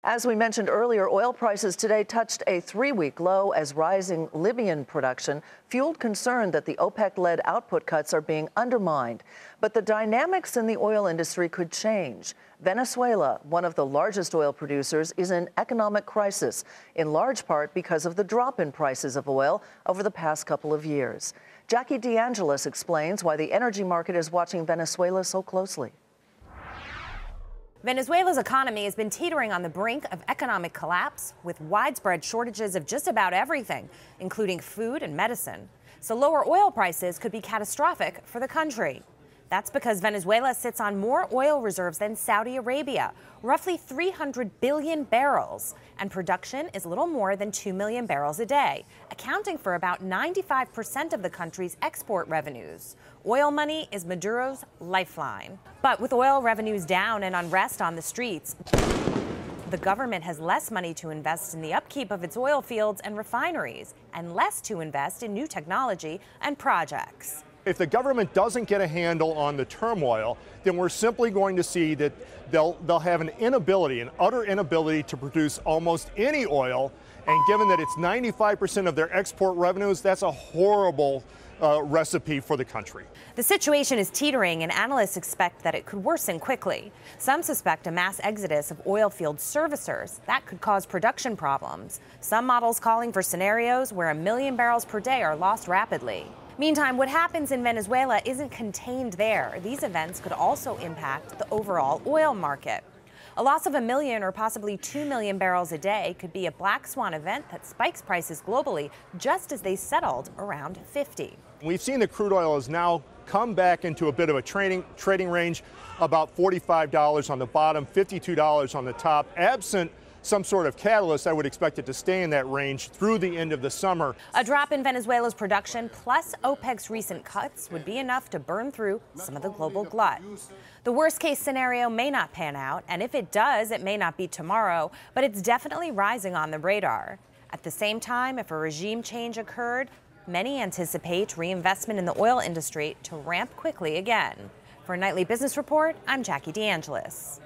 As we mentioned earlier, oil prices today touched a 3-week low as rising Libyan production fueled concern that the OPEC-led output cuts are being undermined. But the dynamics in the oil industry could change. Venezuela, one of the largest oil producers, is in economic crisis, in large part because of the drop in prices of oil over the past couple of years. Jackie DeAngelis explains why the energy market is watching Venezuela so closely. Venezuela's economy has been teetering on the brink of economic collapse with widespread shortages of just about everything, including food and medicine. So lower oil prices could be catastrophic for the country. That's because Venezuela sits on more oil reserves than Saudi Arabia, roughly 300 billion barrels, and production is a little more than 2 million barrels a day, accounting for about 95% of the country's export revenues. Oil money is Maduro's lifeline. But with oil revenues down and unrest on the streets, the government has less money to invest in the upkeep of its oil fields and refineries, and less to invest in new technology and projects. If the government doesn't get a handle on the turmoil, then we're simply going to see that they'll have an utter inability to produce almost any oil. And given that it's 95% of their export revenues, that's a horrible recipe for the country. The situation is teetering, and analysts expect that it could worsen quickly. Some suspect a mass exodus of oil field servicers. That could cause production problems. Some models calling for scenarios where 1 million barrels per day are lost rapidly. Meantime, what happens in Venezuela isn't contained there. These events could also impact the overall oil market. A loss of 1 million or possibly 2 million barrels a day could be a black swan event that spikes prices globally just as they settled around 50. We've seen that crude oil has now come back into a bit of a trading range, about $45 on the bottom, $52 on the top. Absent some sort of catalyst, I would expect it to stay in that range through the end of the summer. A drop in Venezuela's production plus OPEC's recent cuts would be enough to burn through some of the global glut. The worst case scenario may not pan out, and if it does, it may not be tomorrow, but it's definitely rising on the radar. At the same time, if a regime change occurred, many anticipate reinvestment in the oil industry to ramp quickly again. For a Nightly Business Report, I'm Jackie DeAngelis.